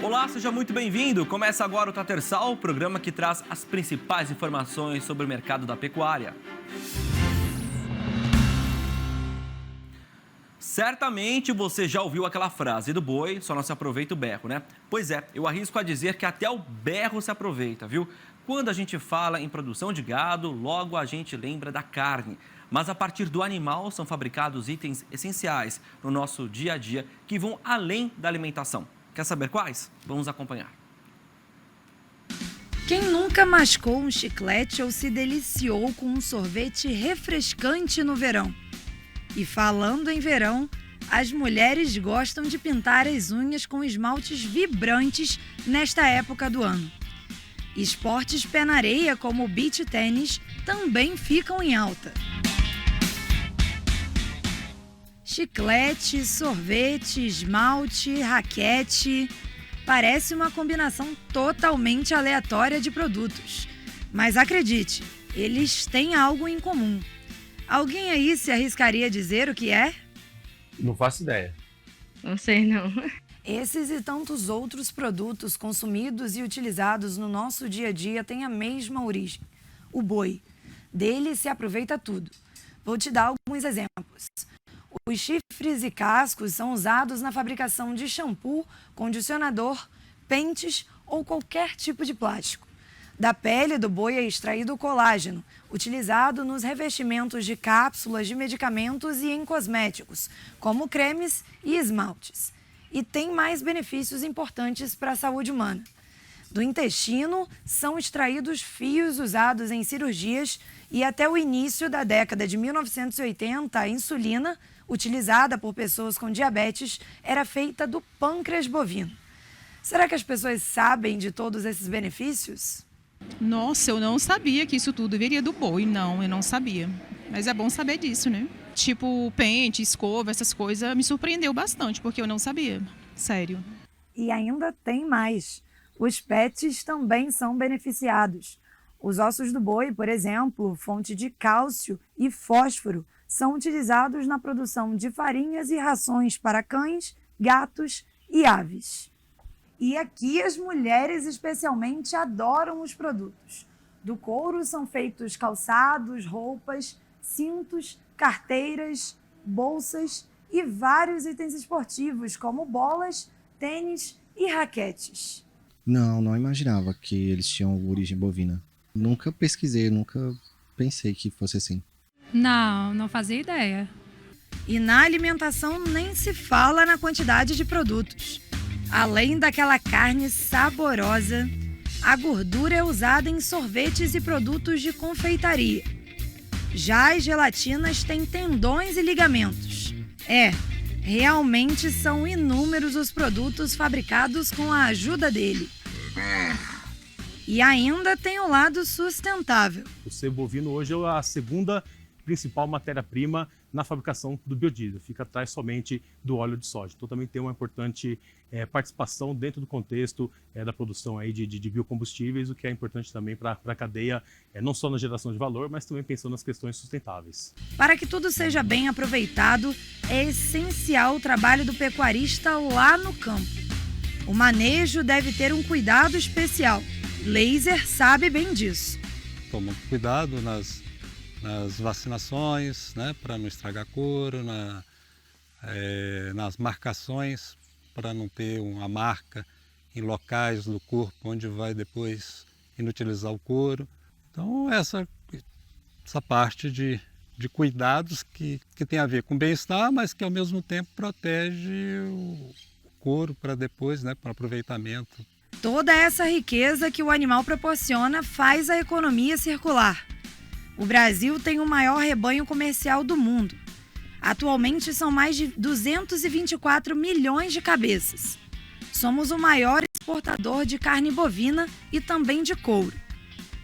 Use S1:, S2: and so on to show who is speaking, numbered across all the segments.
S1: Olá, seja muito bem-vindo. Começa agora o Tatersal, o programa que traz as principais informações sobre o mercado da pecuária. Certamente você já ouviu aquela frase do boi, só não se aproveita o berro, né? Pois é, eu arrisco a dizer que até o berro se aproveita, viu? Quando a gente fala em produção de gado, logo a gente lembra da carne. Mas a partir do animal são fabricados itens essenciais no nosso dia a dia que vão além da alimentação. Quer saber quais? Vamos acompanhar.
S2: Quem nunca mascou um chiclete ou se deliciou com um sorvete refrescante no verão? E falando em verão, as mulheres gostam de pintar as unhas com esmaltes vibrantes nesta época do ano. Esportes pé na areia, como o beach tênis, também ficam em alta. Chiclete, sorvete, esmalte, raquete. Parece uma combinação totalmente aleatória de produtos. Mas acredite, eles têm algo em comum. Alguém aí se arriscaria a dizer o que é?
S3: Não faço ideia.
S4: Não sei, não.
S2: Esses e tantos outros produtos consumidos e utilizados no nosso dia a dia têm a mesma origem: o boi. Dele se aproveita tudo. Vou te dar alguns exemplos. Os chifres e cascos são usados na fabricação de shampoo, condicionador, pentes ou qualquer tipo de plástico. Da pele do boi é extraído o colágeno, utilizado nos revestimentos de cápsulas de medicamentos e em cosméticos, como cremes e esmaltes. E tem mais benefícios importantes para a saúde humana. Do intestino são extraídos fios usados em cirurgias e até o início da década de 1980, a insulina, utilizada por pessoas com diabetes, era feita do pâncreas bovino. Será que as pessoas sabem de todos esses benefícios?
S5: Nossa, eu não sabia que isso tudo viria do boi. Não, eu não sabia. Mas é bom saber disso, né? Tipo, pente, escova, essas coisas, me surpreendeu bastante, porque eu não sabia. Sério.
S2: E ainda tem mais. Os pets também são beneficiados. Os ossos do boi, por exemplo, fonte de cálcio e fósforo, são utilizados na produção de farinhas e rações para cães, gatos e aves. E aqui as mulheres especialmente adoram os produtos. Do couro são feitos calçados, roupas, cintos, carteiras, bolsas e vários itens esportivos como bolas, tênis e raquetes.
S6: Não imaginava que eles tinham origem bovina. Nunca pesquisei, nunca pensei que fosse assim.
S7: Não fazia ideia.
S2: E na alimentação nem se fala na quantidade de produtos. Além daquela carne saborosa, a gordura é usada em sorvetes e produtos de confeitaria. Já as gelatinas têm tendões e ligamentos. Realmente são inúmeros os produtos fabricados com a ajuda dele. E ainda tem o lado sustentável.
S3: O sebo bovino hoje é a segunda principal matéria-prima na fabricação do biodiesel. Fica atrás somente do óleo de soja. Então também tem uma importante participação dentro do contexto da produção aí de biocombustíveis, o que é importante também para a cadeia, não só na geração de valor, mas também pensando nas questões sustentáveis.
S2: Para que tudo seja bem aproveitado, é essencial o trabalho do pecuarista lá no campo. O manejo deve ter um cuidado especial. Laser sabe bem disso.
S8: Toma cuidado nas vacinações, né, para não estragar couro, nas marcações, para não ter uma marca em locais do corpo onde vai depois inutilizar o couro. Então essa parte de cuidados que tem a ver com bem-estar, mas que ao mesmo tempo protege o couro para depois, né, para aproveitamento.
S2: Toda essa riqueza que o animal proporciona faz a economia circular. O Brasil tem o maior rebanho comercial do mundo. Atualmente são mais de 224 milhões de cabeças. Somos o maior exportador de carne bovina e também de couro.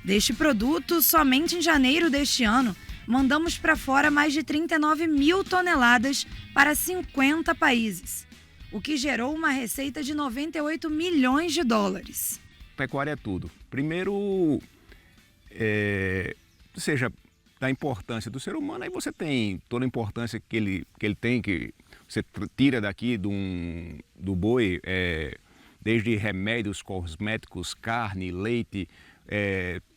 S2: Deste produto, somente em janeiro deste ano, mandamos para fora mais de 39 mil toneladas para 50 países, o que gerou uma receita de 98 milhões de dólares.
S9: Pecuária é tudo. Primeiro, seja da importância do ser humano, aí você tem toda a importância que ele tem, que você tira daqui do boi, desde remédios, cosméticos, carne, leite,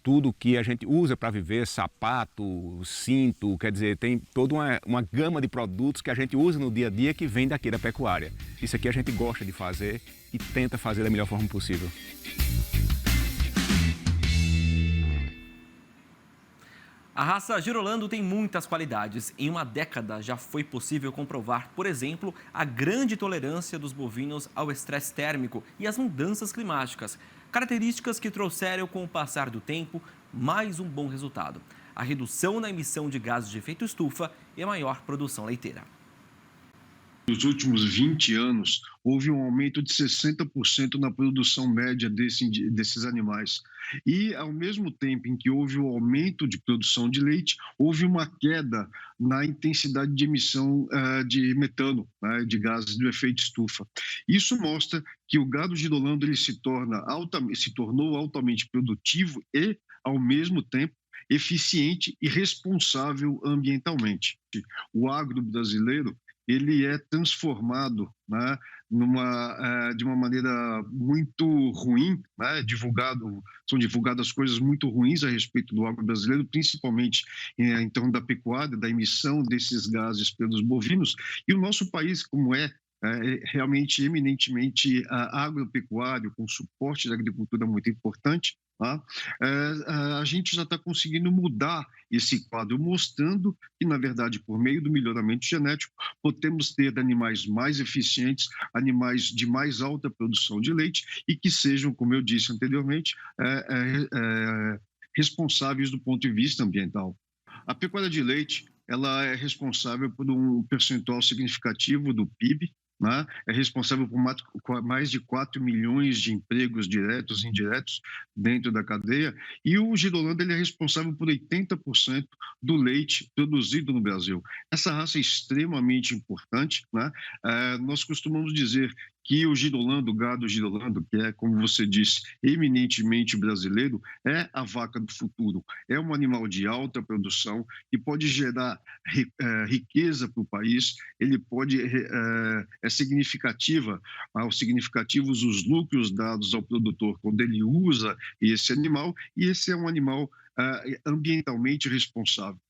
S9: tudo que a gente usa para viver, sapato, cinto, quer dizer, tem toda uma gama de produtos que a gente usa no dia a dia que vem daqui da pecuária. Isso aqui a gente gosta de fazer e tenta fazer da melhor forma possível.
S1: A raça Girolando tem muitas qualidades. Em uma década já foi possível comprovar, por exemplo, a grande tolerância dos bovinos ao estresse térmico e às mudanças climáticas. Características que trouxeram, com o passar do tempo, mais um bom resultado: a redução na emissão de gases de efeito estufa e a maior produção leiteira.
S4: Nos últimos 20 anos, houve um aumento de 60% na produção média desses animais. E, ao mesmo tempo em que houve o aumento de produção de leite, houve uma queda na intensidade de emissão de metano, né, de gases do efeito estufa. Isso mostra que o gado girolando ele se tornou altamente produtivo e, ao mesmo tempo, eficiente e responsável ambientalmente. O agro brasileiro ele é transformado, né, de uma maneira muito ruim, né, são divulgadas coisas muito ruins a respeito do agro brasileiro, principalmente em torno da pecuária, da emissão desses gases pelos bovinos. E o nosso país, como é realmente eminentemente agropecuário, com suporte da agricultura muito importante, tá? A gente já está conseguindo mudar esse quadro, mostrando que, na verdade, por meio do melhoramento genético, podemos ter animais mais eficientes, animais de mais alta produção de leite e que sejam, como eu disse anteriormente, responsáveis do ponto de vista ambiental. A pecuária de leite ela é responsável por um percentual significativo do PIB, né? É responsável por mais de 4 milhões de empregos diretos e indiretos dentro da cadeia, e o Girolando ele é responsável por 80% do leite produzido no Brasil. Essa raça é extremamente importante, né? Nós costumamos dizer que o girolando, o gado girolando, que é, como você disse, eminentemente brasileiro, é a vaca do futuro. É um animal de alta produção que pode gerar riqueza para o país, ele pode, significativos os lucros dados ao produtor quando ele usa esse animal, e esse é um animal ambientalmente responsável.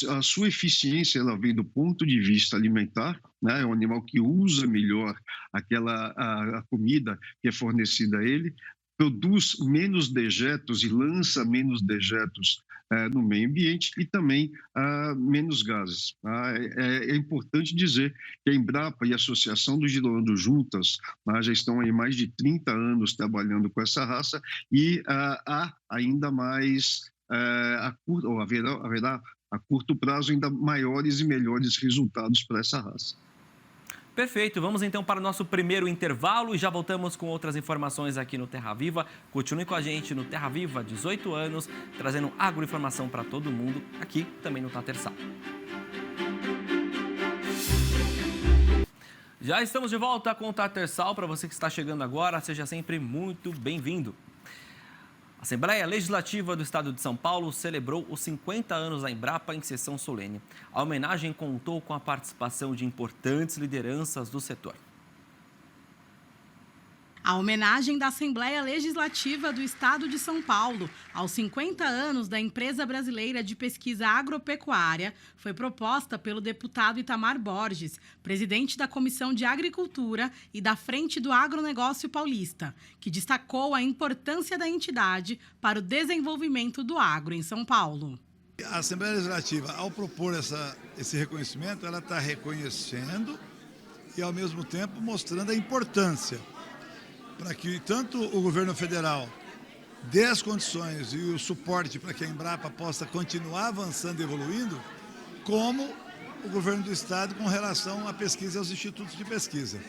S4: A sua eficiência ela vem do ponto de vista alimentar, né? É um animal que usa melhor a comida que é fornecida a ele, produz menos dejetos e lança menos dejetos no meio ambiente e também menos gases. É importante dizer que a Embrapa e a Associação do Girolando juntas já estão há mais de 30 anos trabalhando com essa raça e há ainda mais, haverá a curto prazo ainda maiores e melhores resultados para essa raça.
S1: Perfeito, vamos então para o nosso primeiro intervalo e já voltamos com outras informações aqui no Terra Viva. Continue com a gente no Terra Viva, 18 anos, trazendo agroinformação para todo mundo, aqui também no Tatersal. Já estamos de volta com o Tatersal. Para você que está chegando agora, seja sempre muito bem-vindo. A Assembleia Legislativa do Estado de São Paulo celebrou os 50 anos da Embrapa em sessão solene. A homenagem contou com a participação de importantes lideranças do setor.
S10: A homenagem da Assembleia Legislativa do Estado de São Paulo aos 50 anos da Empresa Brasileira de Pesquisa Agropecuária foi proposta pelo deputado Itamar Borges, presidente da Comissão de Agricultura e da Frente do Agronegócio Paulista, que destacou a importância da entidade para o desenvolvimento do agro em São Paulo.
S11: A Assembleia Legislativa, ao propor esse reconhecimento, ela está reconhecendo e, ao mesmo tempo, mostrando a importância para que tanto o governo federal dê as condições e o suporte para que a Embrapa possa continuar avançando e evoluindo, como o governo do estado com relação à pesquisa e aos institutos de pesquisa.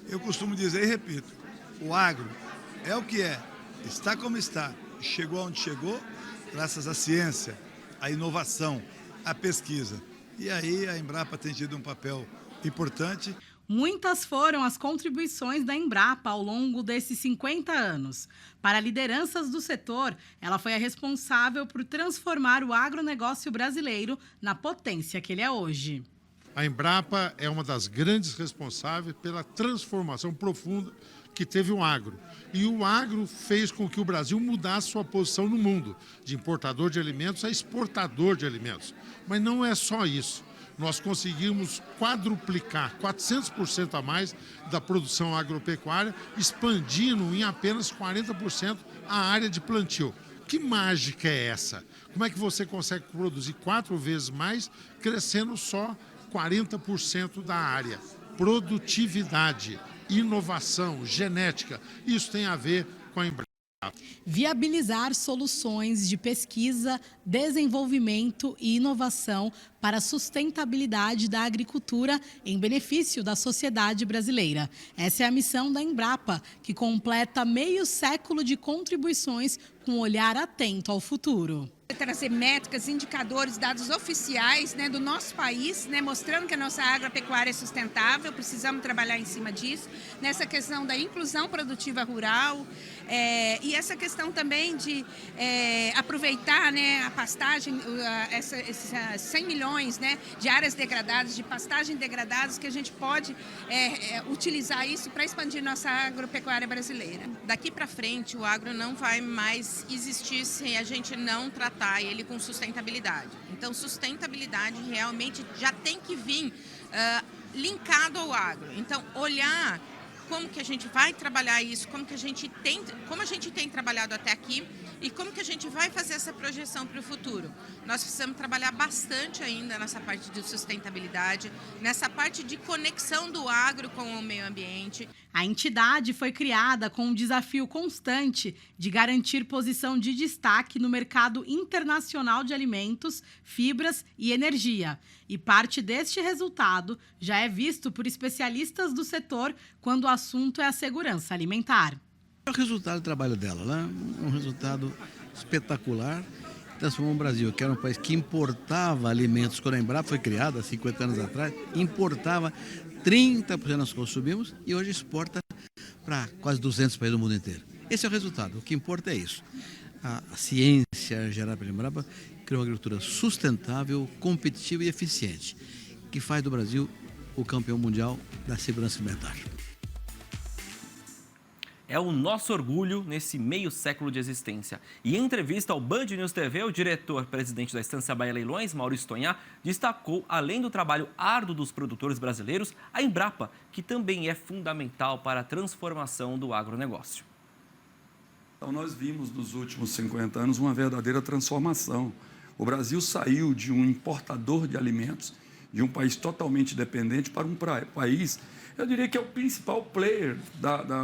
S11: Eu costumo dizer e repito, o agro é o que é, está como está, chegou onde chegou, graças à ciência, à inovação, à pesquisa. E aí a Embrapa tem tido um papel importante.
S10: Muitas foram as contribuições da Embrapa ao longo desses 50 anos. Para lideranças do setor, ela foi a responsável por transformar o agronegócio brasileiro na potência que ele é hoje.
S12: A Embrapa é uma das grandes responsáveis pela transformação profunda que teve o agro. E o agro fez com que o Brasil mudasse sua posição no mundo, de importador de alimentos a exportador de alimentos. Mas não é só isso. Nós conseguimos quadruplicar 400% a mais da produção agropecuária, expandindo em apenas 40% a área de plantio. Que mágica é essa? Como é que você consegue produzir 4 vezes mais, crescendo só 40% da área? Produtividade, inovação, genética, isso tem a ver com a Embrapa.
S10: Viabilizar soluções de pesquisa, desenvolvimento e inovação para a sustentabilidade da agricultura em benefício da sociedade brasileira. Essa é a missão da Embrapa, que completa meio século de contribuições com um olhar atento ao futuro.
S13: Trazer métricas, indicadores, dados oficiais, né, do nosso país, né, mostrando que a nossa agropecuária é sustentável, precisamos trabalhar em cima disso, nessa questão da inclusão produtiva rural e essa questão também de aproveitar, né, a pastagem, esses 100 milhões, né, de áreas degradadas, de pastagem degradadas, que a gente pode utilizar isso para expandir nossa agropecuária brasileira.
S14: Daqui para frente, o agro não vai mais existir se a gente não tratar ele com sustentabilidade. Então, sustentabilidade realmente já tem que vir linkado ao agro. Então, olhar como que a gente vai trabalhar isso, como a gente tem trabalhado até aqui e como que a gente vai fazer essa projeção para o futuro. Nós precisamos trabalhar bastante ainda nessa parte de sustentabilidade, nessa parte de conexão do agro com o meio ambiente.
S10: A entidade foi criada com um desafio constante de garantir posição de destaque no mercado internacional de alimentos, fibras e energia. E parte deste resultado já é visto por especialistas do setor quando o assunto é a segurança alimentar.
S15: É o resultado do trabalho dela, né? Um resultado espetacular. Transformou o Brasil, que era um país que importava alimentos. Quando a Embrapa foi criada, há 50 anos atrás, importava 30% nós consumimos e hoje exporta para quase 200 países do mundo inteiro. Esse é o resultado. O que importa é isso. A ciência gerada pela Embrapa criou uma agricultura sustentável, competitiva e eficiente, que faz do Brasil o campeão mundial da segurança alimentar.
S1: É o nosso orgulho nesse meio século de existência. E em entrevista ao Band News TV, o diretor-presidente da Estância Bahia Leilões, Maurício Tonhá, destacou, além do trabalho árduo dos produtores brasileiros, a Embrapa, que também é fundamental para a transformação do agronegócio.
S16: Então, nós vimos nos últimos 50 anos uma verdadeira transformação. O Brasil saiu de um importador de alimentos, de um país totalmente dependente, para um país, eu diria que é o principal player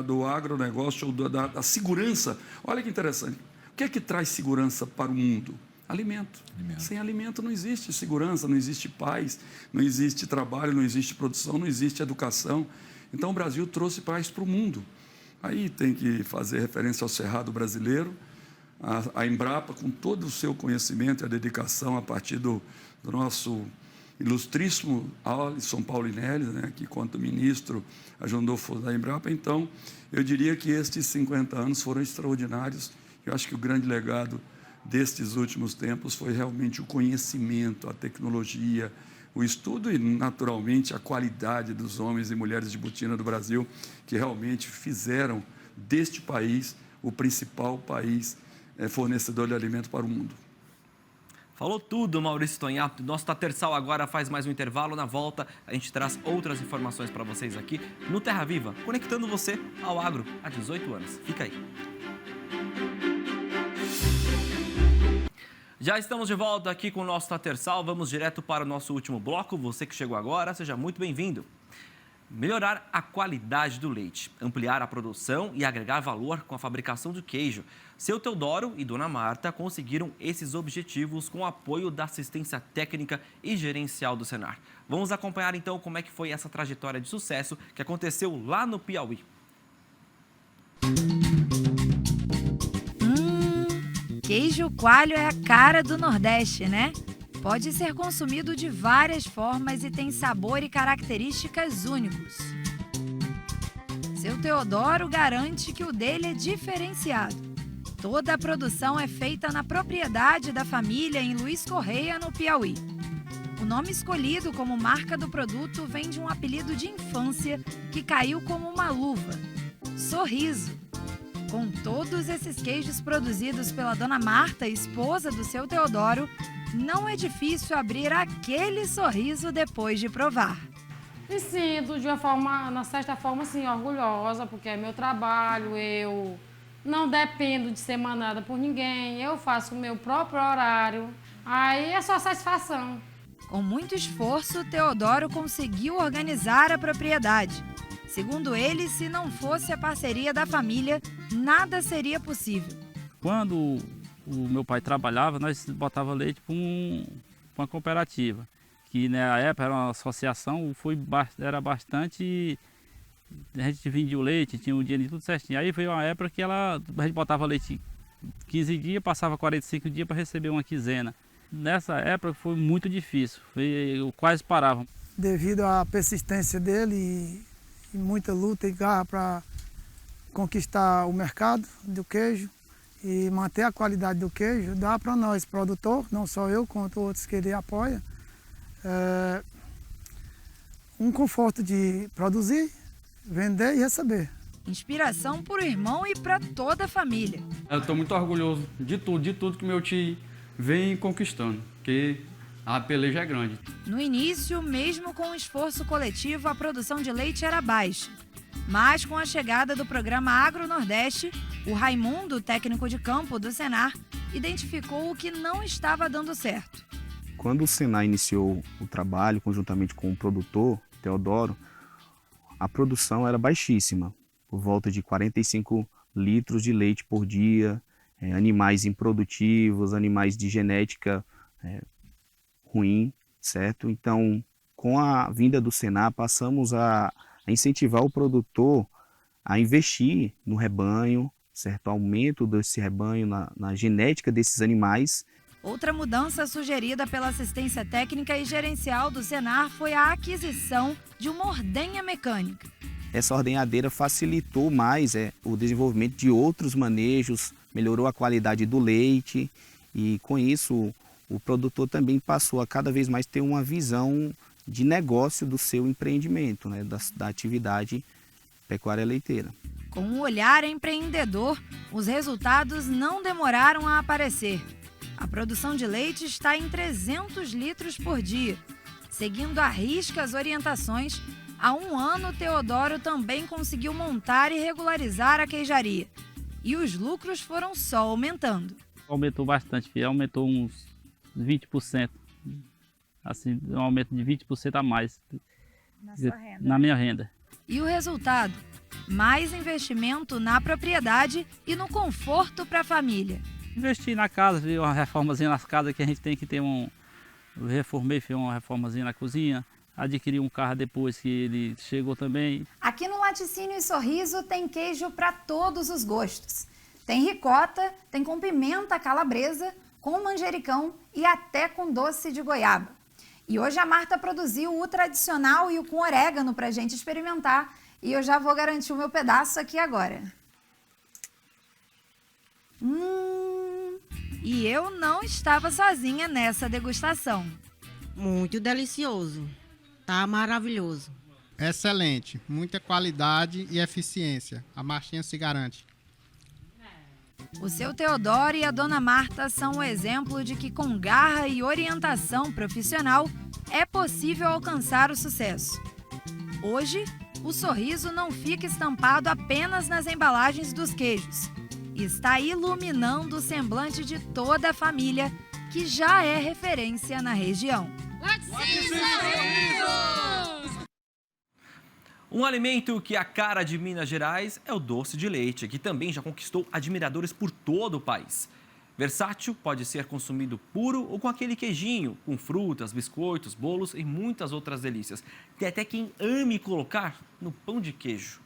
S16: do agronegócio, ou da segurança. Olha que interessante. O que é que traz segurança para o mundo? Alimento. Sem alimento não existe segurança, não existe paz, não existe trabalho, não existe produção, não existe educação. Então, o Brasil trouxe paz para o mundo. Aí tem que fazer referência ao Cerrado brasileiro, a Embrapa, com todo o seu conhecimento e a dedicação a partir do nosso ilustríssimo Alisson Paulinelli, né, que, quanto ministro, ajudou a fundar a Embrapa. Então, eu diria que estes 50 anos foram extraordinários. Eu acho que o grande legado destes últimos tempos foi realmente o conhecimento, a tecnologia, o estudo e, naturalmente, a qualidade dos homens e mulheres de botina do Brasil, que realmente fizeram deste país o principal país fornecedor de alimento para o mundo.
S1: Falou tudo, Maurício Tonhá. Nosso Tatersal agora faz mais um intervalo. Na volta, a gente traz outras informações para vocês aqui no Terra Viva, conectando você ao agro há 18 anos. Fica aí. Já estamos de volta aqui com o nosso Tatersal. Vamos direto para o nosso último bloco. Você que chegou agora, seja muito bem-vindo. Melhorar a qualidade do leite, ampliar a produção e agregar valor com a fabricação de queijo. Seu Teodoro e Dona Marta conseguiram esses objetivos com o apoio da assistência técnica e gerencial do Senar. Vamos acompanhar então como é que foi essa trajetória de sucesso que aconteceu lá no Piauí.
S2: Queijo coalho é a cara do Nordeste, né? Pode ser consumido de várias formas e tem sabor e características únicos. Seu Teodoro garante que o dele é diferenciado. Toda a produção é feita na propriedade da família em Luiz Correia, no Piauí. O nome escolhido como marca do produto vem de um apelido de infância que caiu como uma luva: Sorriso. Com todos esses queijos produzidos pela dona Marta, esposa do seu Teodoro, não é difícil abrir aquele sorriso depois de provar.
S17: Me sinto de uma forma, na certa forma, assim, orgulhosa, porque é meu trabalho, eu não dependo de ser mandada por ninguém, eu faço o meu próprio horário, aí é só satisfação.
S2: Com muito esforço, Teodoro conseguiu organizar a propriedade. Segundo ele, se não fosse a parceria da família, nada seria possível.
S18: Quando o meu pai trabalhava, nós botava leite para uma cooperativa, que na época era uma associação, era bastante... A gente vendia o leite, tinha o dinheiro tudo certinho. Aí veio uma época que a gente botava leite 15 dias, passava 45 dias para receber uma quinzena. Nessa época foi muito difícil, eu quase parava.
S19: Devido à persistência dele e muita luta e garra para conquistar o mercado do queijo e manter a qualidade do queijo, dá para nós, produtor, não só eu, quanto outros que ele apoia, um conforto de produzir, vender e receber.
S2: Inspiração para o irmão e para toda a família.
S20: Eu estou muito orgulhoso de tudo que meu tio vem conquistando, porque a peleja é grande.
S2: No início, mesmo com o esforço coletivo, a produção de leite era baixa. Mas com a chegada do programa Agro Nordeste, o Raimundo, técnico de campo do Senar, identificou o que não estava dando certo.
S21: Quando o Senar iniciou o trabalho conjuntamente com o produtor, Teodoro, a produção era baixíssima, por volta de 45 litros de leite por dia, animais improdutivos, animais de genética ruim, certo? Então, com a vinda do Senar, passamos a incentivar o produtor a investir no rebanho, certo? Aumento desse rebanho, na genética desses animais.
S2: Outra mudança sugerida pela assistência técnica e gerencial do Senar foi a aquisição de uma ordenha mecânica.
S21: Essa ordenhadeira facilitou mais o desenvolvimento de outros manejos, melhorou a qualidade do leite e, com isso, o produtor também passou a cada vez mais ter uma visão de negócio do seu empreendimento, né, da atividade pecuária leiteira.
S2: Com um olhar empreendedor, os resultados não demoraram a aparecer. A produção de leite está em 300 litros por dia. Seguindo à risca as orientações, há um ano Teodoro também conseguiu montar e regularizar a queijaria. E os lucros foram só aumentando.
S18: Aumentou bastante, aumentou uns 20%. Assim, um aumento de 20% a mais na minha renda.
S2: E o resultado? Mais investimento na propriedade e no conforto para a família.
S18: Investir na casa, viu, uma reformazinha nas casas que a gente tem que ter Eu reformei, fiz uma reformazinha na cozinha, adquiri um carro depois que ele chegou também.
S22: Aqui no Laticínio e Sorriso tem queijo para todos os gostos. Tem ricota, tem com pimenta calabresa, com manjericão e até com doce de goiaba. E hoje a Marta produziu o tradicional e o com orégano para a gente experimentar. E eu já vou garantir o meu pedaço aqui agora.
S2: E eu não estava sozinha nessa degustação.
S23: Muito delicioso. Tá maravilhoso.
S24: Excelente. Muita qualidade e eficiência. A Martinha se garante.
S2: O seu Teodoro e a dona Marta são um exemplo de que com garra e orientação profissional é possível alcançar o sucesso. Hoje, o sorriso não fica estampado apenas nas embalagens dos queijos. Está iluminando o semblante de toda a família, que já é referência na região.
S1: Um alimento que é a cara de Minas Gerais é o doce de leite, que também já conquistou admiradores por todo o país. Versátil, pode ser consumido puro ou com aquele queijinho, com frutas, biscoitos, bolos e muitas outras delícias. Tem até quem ame colocar no pão de queijo.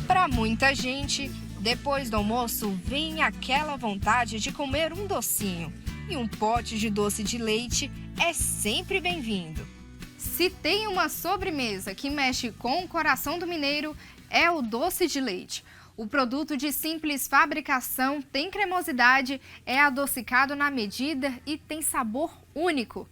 S25: Para muita gente, depois do almoço vem aquela vontade de comer um docinho. E um pote de doce de leite é sempre bem-vindo.
S26: Se tem uma sobremesa que mexe com o coração do mineiro, é o doce de leite.
S25: O produto de simples fabricação tem cremosidade, é adocicado na medida e tem sabor único.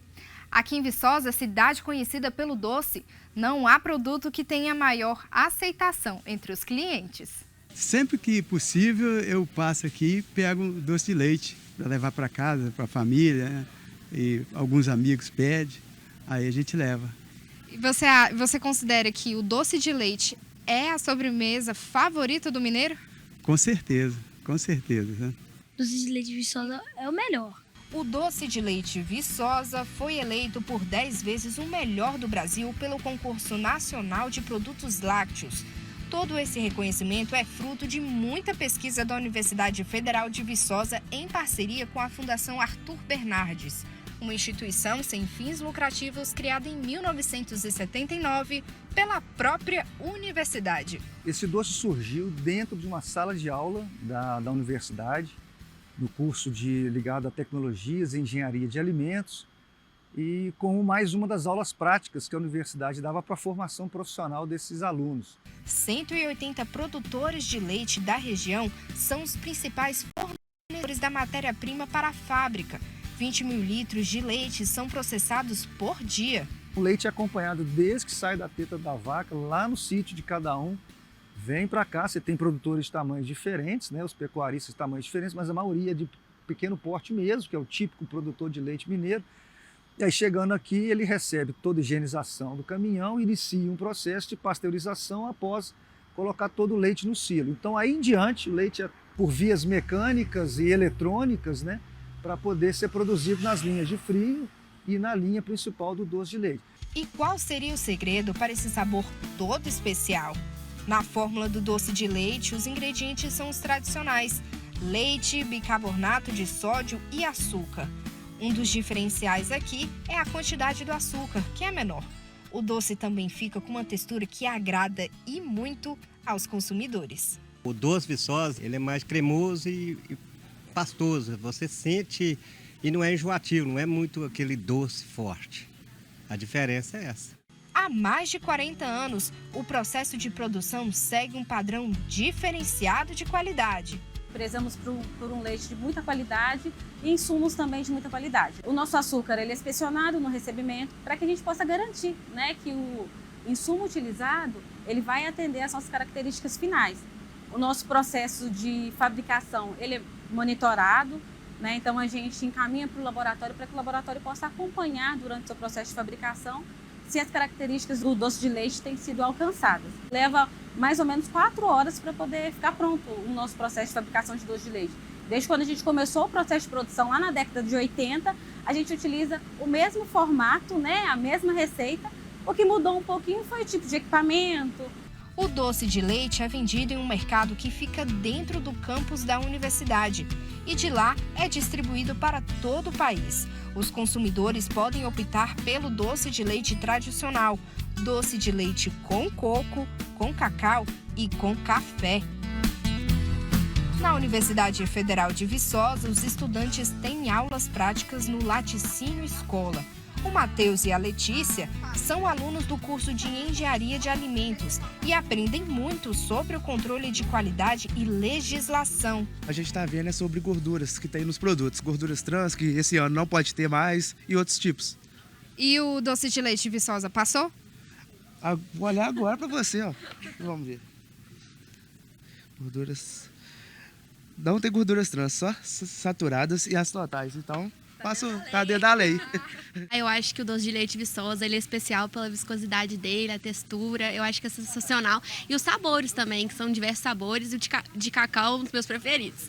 S25: Aqui em Viçosa, cidade conhecida pelo doce, não há produto que tenha maior aceitação entre os clientes.
S3: Sempre que possível, eu passo aqui e pego doce de leite para levar para casa, para a família, né? E alguns amigos pedem, aí a gente leva.
S25: E você considera que o doce de leite é a sobremesa favorita do mineiro?
S3: Com certeza, né?
S5: Doce de leite Viçosa é o melhor.
S25: O doce de leite Viçosa foi eleito por 10 vezes o melhor do Brasil pelo Concurso Nacional de Produtos Lácteos. Todo esse reconhecimento é fruto de muita pesquisa da Universidade Federal de Viçosa em parceria com a Fundação Arthur Bernardes, uma instituição sem fins lucrativos criada em 1979 pela própria universidade.
S6: Esse doce surgiu dentro de uma sala de aula da universidade, no curso ligado a tecnologias e engenharia de alimentos, e como mais uma das aulas práticas que a universidade dava para a formação profissional desses alunos.
S25: 180 produtores de leite da região são os principais fornecedores da matéria-prima para a fábrica. 20 mil litros de leite são processados por dia.
S6: O leite é acompanhado desde que sai da teta da vaca, lá no sítio de cada um, vem para cá. Você tem produtores de tamanhos diferentes, né? Os pecuaristas de tamanhos diferentes, mas a maioria é de pequeno porte mesmo, que é o típico produtor de leite mineiro. E aí, chegando aqui, ele recebe toda a higienização do caminhão e inicia um processo de pasteurização após colocar todo o leite no silo. Então, aí em diante, o leite é por vias mecânicas e eletrônicas, né, para poder ser produzido nas linhas de frio e na linha principal do doce de leite.
S25: E qual seria o segredo para esse sabor todo especial? Na fórmula do doce de leite, os ingredientes são os tradicionais: leite, bicarbonato de sódio e açúcar. Um dos diferenciais aqui é a quantidade do açúcar, que é menor. O doce também fica com uma textura que agrada e muito aos consumidores.
S7: O doce Viçosa, ele é mais cremoso e pastoso. Você sente e não é enjoativo, não é muito aquele doce forte. A diferença é essa.
S25: Há mais de 40 anos, o processo de produção segue um padrão diferenciado de qualidade.
S8: Prezamos por um leite de muita qualidade e insumos também de muita qualidade. O nosso açúcar ele é inspecionado no recebimento para que a gente possa garantir, né, que o insumo utilizado ele vai atender às nossas características finais. O nosso processo de fabricação ele é monitorado, né, então a gente encaminha para o laboratório para que o laboratório possa acompanhar durante o seu processo de fabricação se as características do doce de leite têm sido alcançadas. Leva mais ou menos 4 horas para poder ficar pronto o nosso processo de fabricação de doce de leite. Desde quando a gente começou o processo de produção lá na década de 80, a gente utiliza o mesmo formato, né, a mesma receita. O que mudou um pouquinho foi o tipo de equipamento.
S25: O doce de leite é vendido em um mercado que fica dentro do campus da universidade e de lá é distribuído para todo o país. Os consumidores podem optar pelo doce de leite tradicional, doce de leite com coco, com cacau e com café. Na Universidade Federal de Viçosa, os estudantes têm aulas práticas no Laticínio Escola. O Matheus e a Letícia são alunos do curso de Engenharia de Alimentos e aprendem muito sobre o controle de qualidade e legislação.
S26: A gente está vendo sobre gorduras que tem nos produtos, gorduras trans, que esse ano não pode ter mais, e outros tipos.
S25: E o doce de leite Viçosa passou?
S26: Vou olhar agora para você, ó. Vamos ver. Gorduras... Não tem gorduras trans, só saturadas e as totais, então... Tá dentro da lei.
S27: Eu acho que o doce de leite Viçosa ele é especial pela viscosidade dele, a textura, eu acho que é sensacional. E os sabores também, que são diversos sabores, e o de cacau é um dos meus preferidos.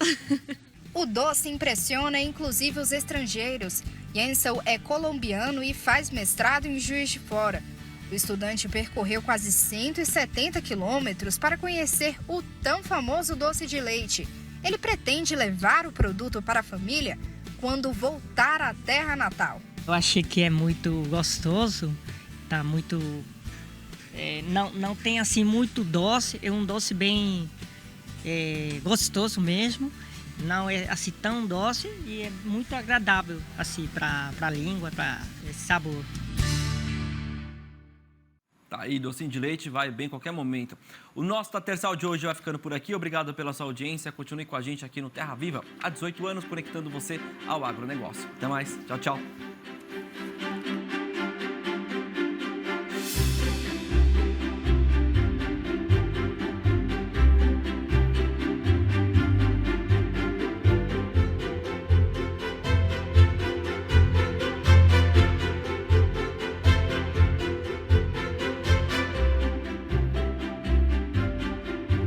S25: O doce impressiona inclusive os estrangeiros. Jensel é colombiano e faz mestrado em Juiz de Fora. O estudante percorreu quase 170 quilômetros para conhecer o tão famoso doce de leite. Ele pretende levar o produto para a família quando voltar à terra natal.
S28: Eu achei que é muito gostoso, tá muito... não tem assim muito doce, é um doce bem gostoso mesmo, não é assim tão doce e é muito agradável assim para a língua, para esse sabor.
S1: Tá aí, docinho de leite vai bem em qualquer momento. O nosso Tatersal de hoje vai ficando por aqui. Obrigado pela sua audiência. Continue com a gente aqui no Terra Viva, há 18 anos, conectando você ao agronegócio. Até mais. Tchau, tchau.